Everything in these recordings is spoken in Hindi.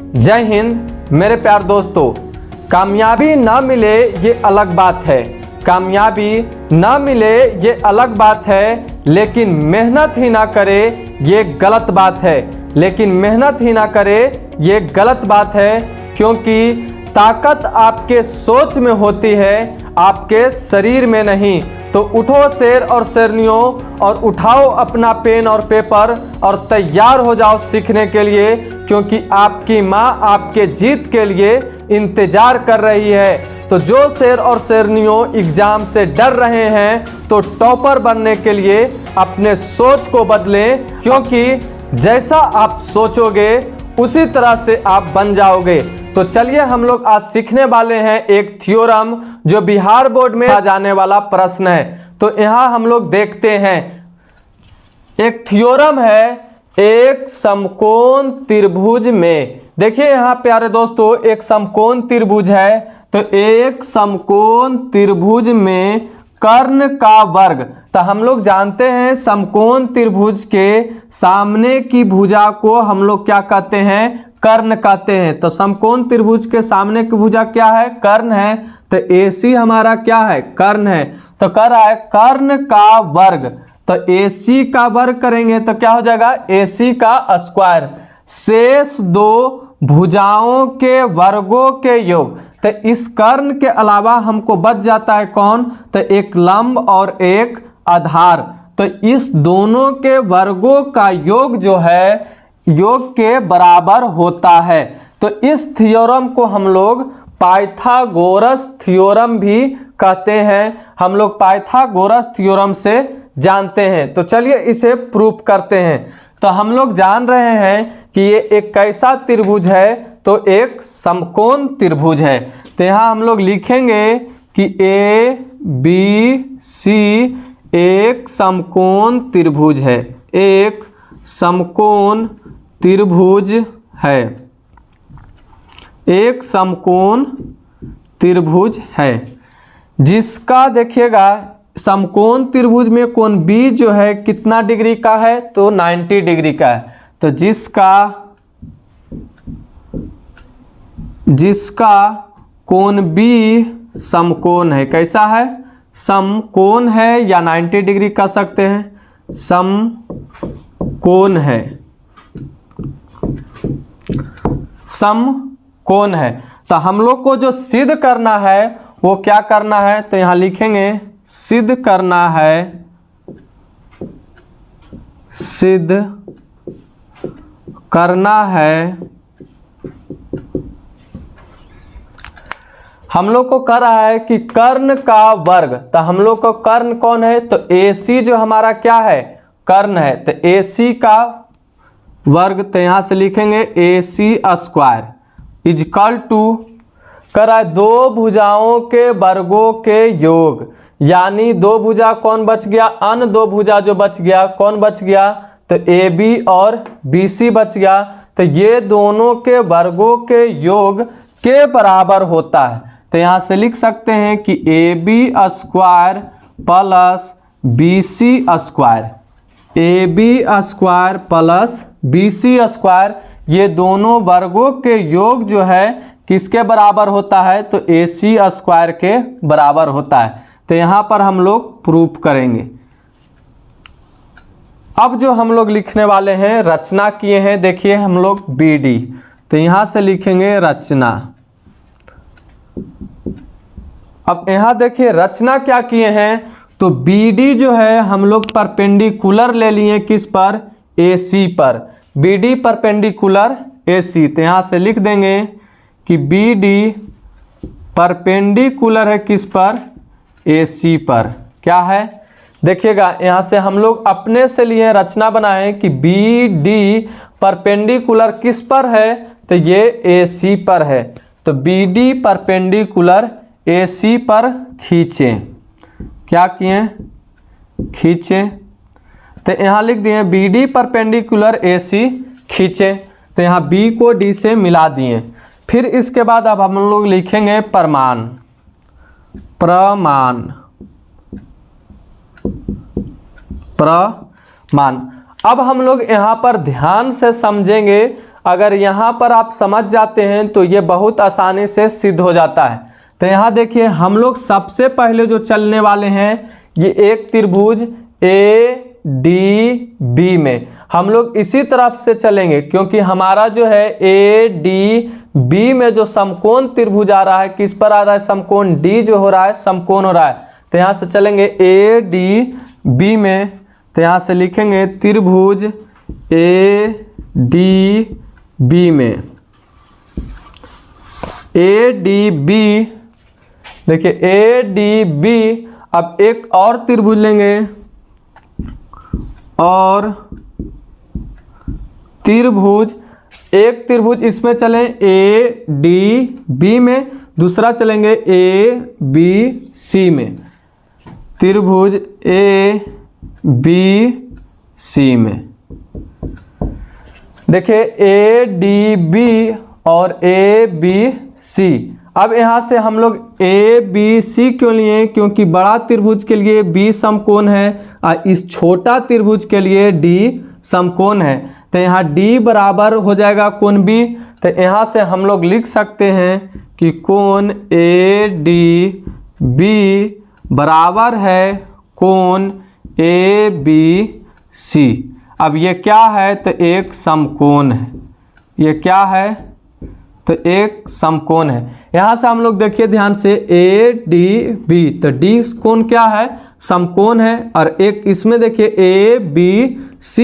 जय हिंद मेरे प्यार दोस्तों। कामयाबी ना मिले ये अलग बात है, कामयाबी ना मिले ये अलग बात है, लेकिन मेहनत ही ना करे ये गलत बात है, लेकिन मेहनत ही ना करे ये गलत बात है। क्योंकि ताकत आपके सोच में होती है, आपके शरीर में नहीं। तो उठो शेर और शेरनियों और उठाओ अपना पेन और पेपर और तैयार हो जाओ सीखने के लिए, क्योंकि आपकी माँ आपके जीत के लिए इंतजार कर रही है। तो जो शेर और शेरनियों एग्जाम से डर रहे हैं तो टॉपर बनने के लिए अपने सोच को बदलें, क्योंकि जैसा आप सोचोगे उसी तरह से आप बन जाओगे। तो चलिए हम लोग आज सीखने वाले हैं एक थ्योरम जो बिहार बोर्ड में आ जाने वाला प्रश्न है। तो यहाँ हम लोग देखते हैं एक थ्योरम है एक समकोण त्रिभुज में। देखिए यहाँ प्यारे दोस्तों एक समकोण त्रिभुज है, तो एक समकोण त्रिभुज में कर्ण का वर्ग। तो हम लोग जानते हैं समकोण त्रिभुज के सामने की भुजा को हम लोग क्या कहते हैं, कर्ण कहते हैं। तो समकोण त्रिभुज के सामने की भुजा क्या है, कर्ण है। तो AC हमारा क्या है, कर्ण है। तो कर रहा है कर्ण का वर्ग। तो AC का वर्ग करेंगे तो क्या हो जाएगा, AC का स्क्वायर। शेष दो भुजाओं के वर्गों के योग। तो इस कर्ण के अलावा हमको बच जाता है कौन, तो एक लंब और एक आधार। तो इस दोनों के वर्गों का योग जो है योग के बराबर होता है। तो इस थ्योरम को हम लोग पाइथागोरस थ्योरम भी कहते हैं। हम लोग पाइथागोरस थ्योरम से जानते हैं। तो चलिए इसे प्रूफ करते हैं। तो हम लोग जान रहे हैं कि ये एक कैसा त्रिभुज है, तो एक समकोण त्रिभुज है। तो यहाँ हम लोग लिखेंगे कि ABC एक समकोण त्रिभुज है, एक समकोण त्रिभुज है, एक समकोण त्रिभुज है, जिसका देखिएगा समकोण त्रिभुज में कोण B जो है कितना डिग्री का है, तो 90 डिग्री का है। तो जिसका कोण B समकोण है, कैसा है, समकोण है या 90 डिग्री कह सकते हैं, समकोण है, समकोण है। तो हम लोग को जो सिद्ध करना है वो क्या करना है, तो यहाँ लिखेंगे सिद्ध करना है, सिद्ध करना है। हम लोग को कह रहा है कि कर्ण का वर्ग। तो हम लोग को कर्ण कौन है, तो AC जो हमारा क्या है, कर्ण है। तो AC का वर्ग, तो यहाँ से लिखेंगे AC स्क्वायर इजकल टू कर है दो भुजाओं के वर्गों के योग। यानी दो भुजा कौन बच गया, अन्य दो भुजा जो बच गया कौन बच गया, तो AB और BC बच गया। तो ये दोनों के वर्गों के योग के बराबर होता है। तो यहाँ से लिख सकते हैं कि AB square plus BC square, AB square plus BC square, ये दोनों वर्गों के योग जो है किसके बराबर होता है, तो AC स्क्वायर के बराबर होता है। तो यहाँ पर हम लोग प्रूफ करेंगे। अब जो हम लोग लिखने वाले हैं, रचना किए हैं, देखिए हम लोग BD। तो यहाँ से लिखेंगे रचना। अब यहाँ देखिए रचना क्या किए हैं, तो BD जो है हम लोग परपेंडिकुलर ले लिए किस पर, AC पर। BD perpendicular AC। तो यहाँ से लिख देंगे कि BD परपेंडिकुलर है किस पर, AC पर। क्या है, देखिएगा यहाँ से हम लोग अपने से लिए रचना बनाए कि BD परपेंडिकुलर किस पर है, तो ये AC पर है। तो BD परपेंडिकुलर AC पर खींचें। क्या किए, खींचें। तो यहाँ लिख दिए BD परपेंडिकुलर AC खींचे। तो यहाँ B को D से मिला दिए। फिर इसके बाद अब हम लोग लिखेंगे प्रमाण, प्रमाण, प्रमाण। अब हम लोग यहाँ पर ध्यान से समझेंगे अगर यहाँ पर आप समझ जाते हैं तो ये बहुत आसानी से सिद्ध हो जाता है। तो यहाँ देखिए हम लोग सबसे पहले जो चलने वाले हैं ये एक त्रिभुज ADB में हम लोग इसी तरफ से चलेंगे, क्योंकि हमारा जो है ADB में जो समकोण त्रिभुज आ रहा है, किस पर आ रहा है, समकोण D जो हो रहा है समकोण हो रहा है। तो यहाँ से चलेंगे ADB में, तो यहाँ से लिखेंगे त्रिभुज ADB में, ADB, देखिए ADB। अब एक और त्रिभुज लेंगे और त्रिभुज, एक त्रिभुज इसमें चलें ADB में, दूसरा चलेंगे ABC में, त्रिभुज ABC में। देखिए ADB और ABC। अब यहाँ से हम लोग ABC क्यों लिए, क्योंकि बड़ा त्रिभुज के लिए B समकोण है और इस छोटा त्रिभुज के लिए D समकोण है। तो यहाँ D बराबर हो जाएगा कोण B। तो यहाँ से हम लोग लिख सकते हैं कि कोण ADB बराबर है कोण ABC। अब ये क्या है, तो एक समकोण है। ये क्या है, तो एक समकोण है। यहाँ से हम लोग देखिए ध्यान से ADB, तो D कोण क्या है, समकोण है, और एक इसमें देखिए ABC,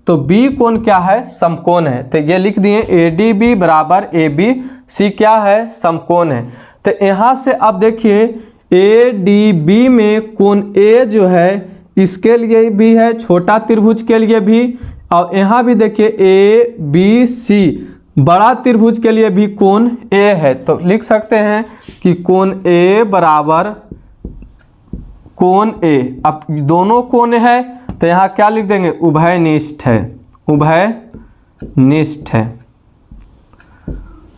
तो B कोण क्या है, समकोण है। तो ये लिख दिए ADB बराबर ABC क्या है, समकोण है। तो यहाँ से अब देखिए ADB में कोण A जो है इसके लिए भी है, छोटा त्रिभुज के लिए भी, और यहाँ भी देखिए ABC बड़ा त्रिभुज के लिए भी कोण A है। तो लिख सकते हैं कि कोण A बराबर कोण A। अब दोनों कोण है तो यहाँ क्या लिख देंगे, उभयनिष्ठ है, उभयनिष्ठ है।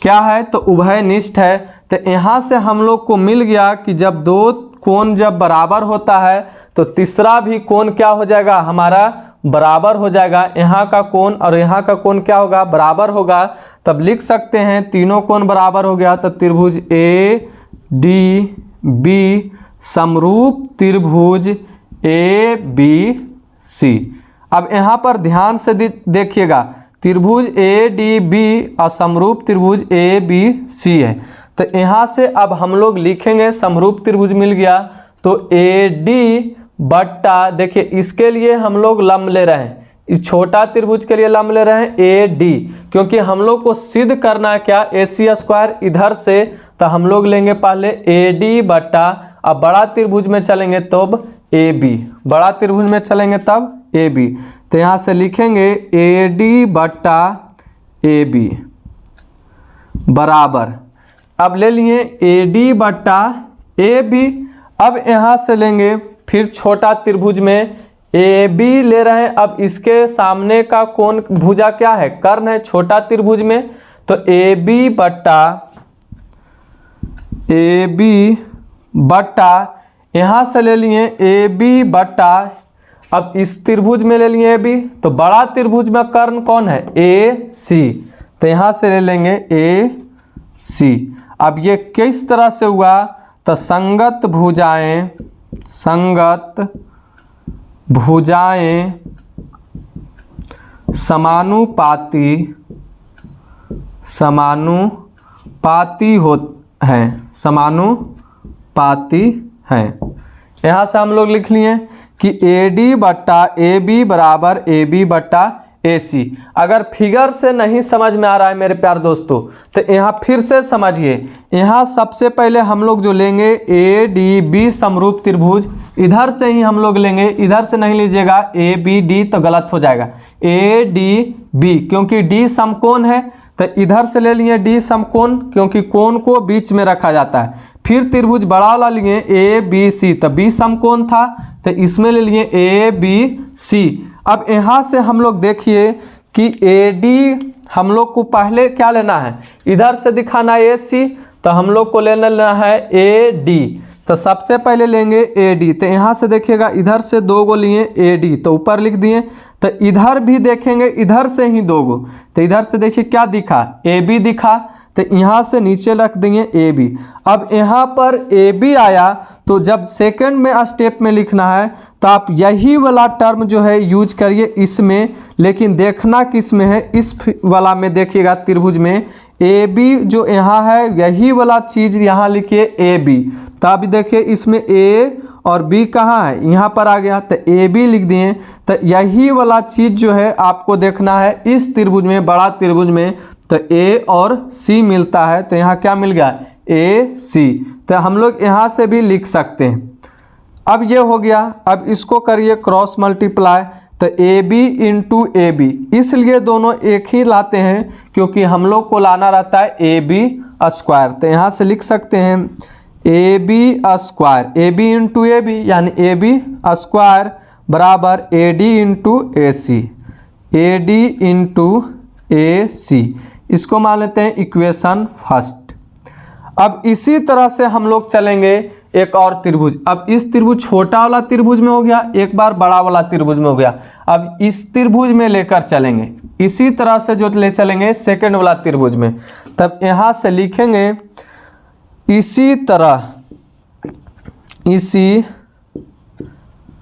क्या है, तो उभयनिष्ठ है। तो यहाँ से हम लोग को मिल गया कि जब दो कोण जब बराबर होता है तो तीसरा भी कोण क्या हो जाएगा, हमारा बराबर हो जाएगा। यहाँ का कोण और यहाँ का कोण क्या होगा, बराबर होगा। तब लिख सकते हैं तीनों कोण बराबर हो गया। तो त्रिभुज ADB समरूप त्रिभुज ABC। अब यहाँ पर ध्यान से देखिएगा, त्रिभुज ADB और समरूप त्रिभुज ABC है। तो यहाँ से अब हम लोग लिखेंगे, समरूप त्रिभुज मिल गया तो AD बट्टा, देखिए इसके लिए हम लोग लंब ले रहे हैं, इस छोटा त्रिभुज के लिए लंब ले रहे हैं AD, क्योंकि हम लोग को सिद्ध करना है क्या, AC² इधर से। तो हम लोग लेंगे पहले AD बट्टा, अब बड़ा त्रिभुज में चलेंगे तब AB, बड़ा त्रिभुज में चलेंगे तब AB। तो यहाँ से लिखेंगे AD बट्टा AB बराबर, अब ले लिए AD बट्टा AB। अब यहाँ से लेंगे फिर छोटा त्रिभुज में AB ले रहे हैं। अब इसके सामने का कोण भुजा क्या है, कर्ण है छोटा त्रिभुज में। तो AB बट्टा यहाँ से ले लिए AB बट्टा, अब इस त्रिभुज में ले लिए AB, तो बड़ा त्रिभुज में कर्ण कौन है, AC। तो यहाँ से ले लेंगे AC। अब ये किस तरह से हुआ, तो संगत भुजाएं, संगत भुजाएं समानुपाती समानुपाती हैं। यहाँ से हम लोग लिख लिए कि AD बट्टा AB बराबर AB बट्टा AC। अगर फिगर से नहीं समझ में आ रहा है मेरे प्यार दोस्तों, तो यहाँ फिर से समझिए। यहाँ सबसे पहले हम लोग जो लेंगे ADB समरूप त्रिभुज, इधर से ही हम लोग लेंगे, इधर से नहीं लीजिएगा ABD तो गलत हो जाएगा। ADB क्योंकि D समकोण है, तो इधर से ले लिए D समकोण, क्योंकि कोण को बीच में रखा जाता है। फिर त्रिभुज बड़ा वाला लिए ABC, तो B समकोण था, तो इसमें ले लिए ABC। अब यहाँ से हम लोग देखिए कि AD हम लोग को पहले क्या लेना है, इधर से दिखाना है AC, तो हम लोग को लेना है AD। तो सबसे पहले लेंगे AD। तो यहाँ से देखिएगा इधर से 2 गो लिए AD, तो ऊपर लिख दिए। तो इधर भी देखेंगे, इधर से ही 2 गो, तो इधर से देखिए क्या दिखा, AB दिखा। तो यहाँ से नीचे रख देंगे AB। अब यहाँ पर AB आया, तो जब सेकंड में स्टेप में लिखना है तो आप यही वाला टर्म जो है यूज करिए इसमें, लेकिन देखना किस में है, इस वाला में देखिएगा त्रिभुज में AB जो यहाँ है यही वाला चीज़ यहाँ लिखिए AB। तो अभी देखिए इसमें A और B कहाँ है, यहाँ पर आ गया, तो AB लिख दिए। तो यही वाला चीज़ जो है आपको देखना है इस त्रिभुज में, बड़ा त्रिभुज में। तो A और C मिलता है, तो यहाँ क्या मिल गया, AC। तो हम लोग यहाँ से भी लिख सकते हैं। अब ये हो गया, अब इसको करिए क्रॉस मल्टीप्लाई। तो AB इंटू AB, इसलिए दोनों एक ही लाते हैं क्योंकि हम लोग को लाना रहता है AB स्क्वायर। तो यहाँ से लिख सकते हैं AB square, AB into AB यानी AB स्क्वायर बराबर AD into AC, AD into AC। इसको मान लेते हैं इक्वेशन फर्स्ट। अब इसी तरह से हम लोग चलेंगे एक और त्रिभुज। अब इस त्रिभुज छोटा वाला त्रिभुज में हो गया, एक बार बड़ा वाला त्रिभुज में हो गया। अब इस त्रिभुज में लेकर चलेंगे, इसी तरह से जो ले चलेंगे सेकंड वाला त्रिभुज में। तब यहाँ से लिखेंगे इसी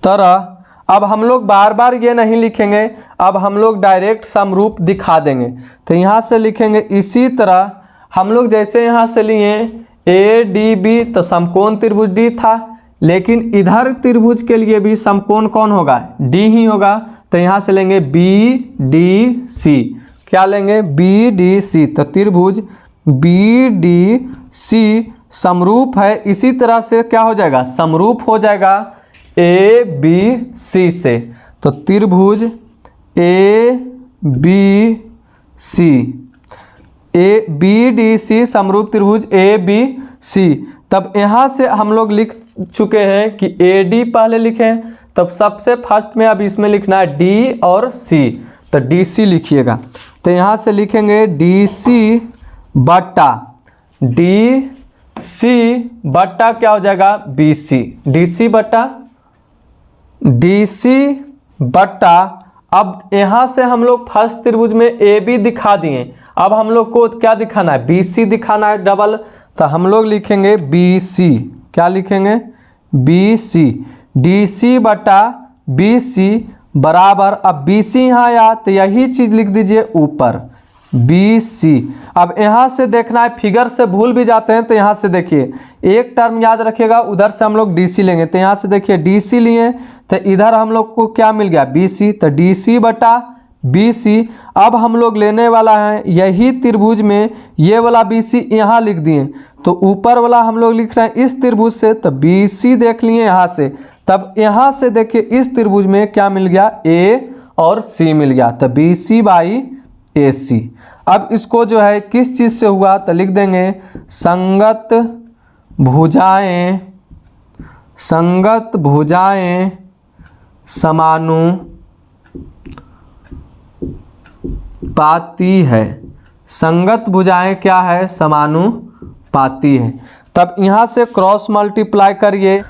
तरह। अब हम लोग बार बार ये नहीं लिखेंगे, अब हम लोग डायरेक्ट समरूप दिखा देंगे। तो यहाँ से लिखेंगे इसी तरह। हम लोग जैसे यहाँ से लिए ADB, तो समकोण त्रिभुज D था, लेकिन इधर त्रिभुज के लिए भी समकोण कौन होगा, D ही होगा। तो यहाँ से लेंगे BDC, क्या लेंगे BDC। तो त्रिभुज BDC समरूप है, इसी तरह से क्या हो जाएगा, समरूप हो जाएगा ABC से। तो त्रिभुज BDC समरूप त्रिभुज ABC। तब यहाँ से हम लोग लिख चुके हैं कि AD पहले लिखें, तब सबसे फर्स्ट में अब इसमें लिखना है D और C। तो DC लिखिएगा। तो यहाँ से लिखेंगे DC बट्टा क्या हो जाएगा BC, DC बट्टा। अब यहाँ से हम लोग फर्स्ट त्रिभुज में AB दिखा दिए, अब हम लोग को क्या दिखाना है, BC दिखाना है डबल। तो हम लोग लिखेंगे BC, क्या लिखेंगे BC, DC बटा BC बराबर, अब BC यहाँ आया तो यही चीज़ लिख दीजिए ऊपर BC। अब यहाँ से देखना है, फिगर से भूल भी जाते हैं, तो यहाँ से देखिए एक टर्म याद रखिएगा, उधर से हम लोग DC लेंगे। तो यहाँ से देखिए DC लिए, तो इधर हम लोग को क्या मिल गया BC, तो DC बटा BC। अब हम लोग लेने वाला है यही त्रिभुज में ये वाला BC यहाँ लिख दिए, तो ऊपर वाला हम लोग लिख रहे हैं इस त्रिभुज से, तो BC देख लिए यहाँ से। तब यहाँ से देखिए इस त्रिभुज में क्या मिल गया, A और C मिल गया, तो BC बाई AC। अब इसको जो है किस चीज़ से हुआ, तो लिख देंगे संगत भुजाएं समानुपाती है। संगत भुजाएं क्या है, समानुपाती है। तब यहाँ से क्रॉस मल्टीप्लाई करिए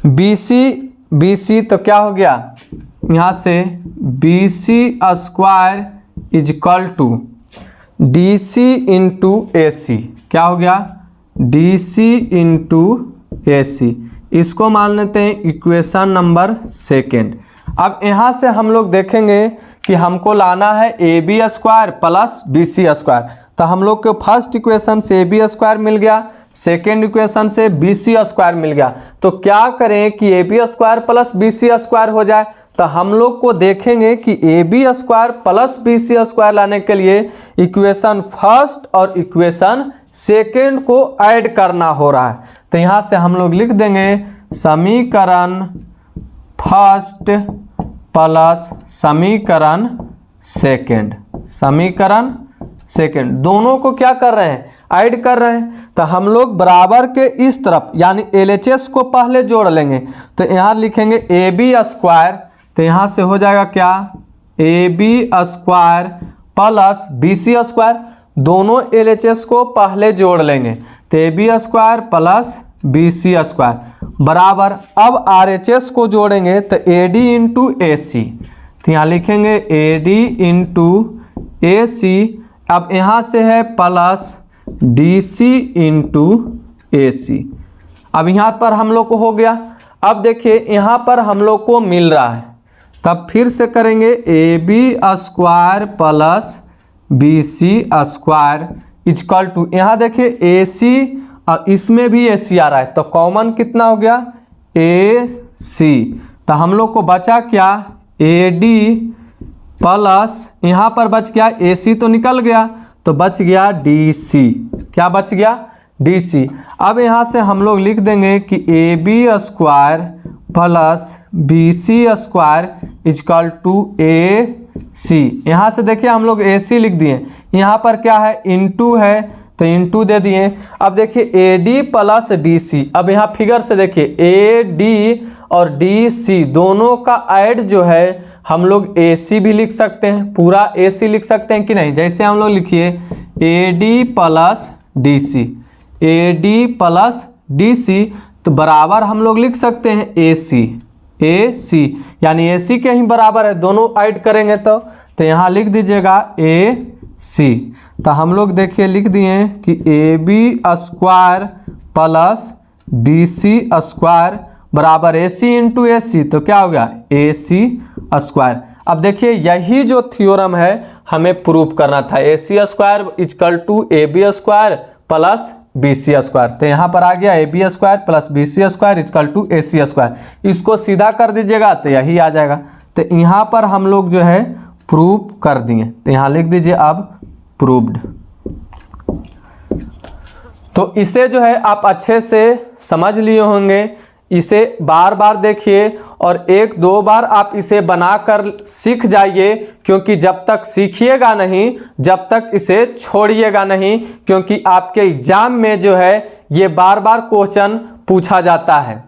BC, तो क्या हो गया, यहाँ से BC square equal to DC into AC, क्या हो गया DC इंटू AC। इसको मान लेते हैं इक्वेशन नंबर सेकेंड। अब यहाँ से हम लोग देखेंगे कि हमको लाना है AB square plus BC square. तो हम लोग को फर्स्ट इक्वेशन से AB स्क्वायर मिल गया, सेकेंड इक्वेशन से BC स्क्वायर मिल गया। तो क्या करें कि AB square plus BC square हो जाए। तो हम लोग को देखेंगे कि AB square plus BC square लाने के लिए इक्वेशन फर्स्ट और इक्वेशन सेकेंड को ऐड करना हो रहा है। तो यहाँ से हम लोग लिख देंगे समीकरण फर्स्ट प्लस समीकरण सेकेंड, दोनों को क्या कर रहे हैं, ऐड कर रहे हैं। तो हम लोग बराबर के इस तरफ यानी LHS को पहले जोड़ लेंगे। तो यहाँ लिखेंगे AB स्क्वायर, तो यहाँ से हो जाएगा क्या AB square plus BC square, दोनों LHS को पहले जोड़ लेंगे। तो AB square plus BC square बराबर, अब RHS को जोड़ेंगे तो AD इंटू AC, तो यहाँ लिखेंगे AD इंटू AC। अब यहाँ से है प्लस DC इंटू AC। अब यहाँ पर हम लोग को हो गया। अब देखिए यहाँ पर हम लोग को मिल रहा है, तब फिर से करेंगे AB square plus BC square equal to, यहाँ देखिए AC और इसमें भी AC आ रहा है, तो कॉमन कितना हो गया AC। तो हम लोग को बचा क्या AD प्लस यहाँ पर बच गया AC तो निकल गया, तो बच गया DC। क्या बच गया DC। अब यहाँ से हम लोग लिख देंगे कि AB square plus BC square equal to AC। यहाँ से देखिए हम लोग AC लिख दिए, यहाँ पर क्या है इंटू है तो इंटू दे दिए। अब देखिए AD प्लस DC, अब यहाँ फिगर से देखिए AD और DC दोनों का ऐड जो है हम लोग AC भी लिख सकते हैं, पूरा AC लिख सकते हैं कि नहीं। जैसे हम लोग लिखिए AD plus DC, AD plus DC, तो बराबर हम लोग लिख सकते हैं AC यानी AC के ही बराबर है, दोनों ऐड करेंगे तो यहाँ लिख दीजिएगा AC। तो हम लोग देखिए लिख दिए कि AB square plus BC square बराबर AC इंटू AC, तो क्या हो गया AC स्क्वायर। अब देखिए यही जो थ्योरम है हमें प्रूव करना था, AC square equal to AB square plus BC square. तो यहाँ पर आ गया AB square plus BC square equal to AC square. इसको सीधा कर दीजिएगा तो यही आ जाएगा। तो यहाँ पर हम लोग जो है प्रूव कर दिए, तो यहाँ लिख दीजिए अब प्रूव्ड। तो इसे जो है आप अच्छे से समझ लिए होंगे, इसे बार बार देखिए और एक दो बार आप इसे बनाकर सीख जाइए, क्योंकि जब तक सीखिएगा नहीं जब तक इसे छोड़िएगा नहीं, क्योंकि आपके एग्जाम में जो है ये बार बार क्वेश्चन पूछा जाता है।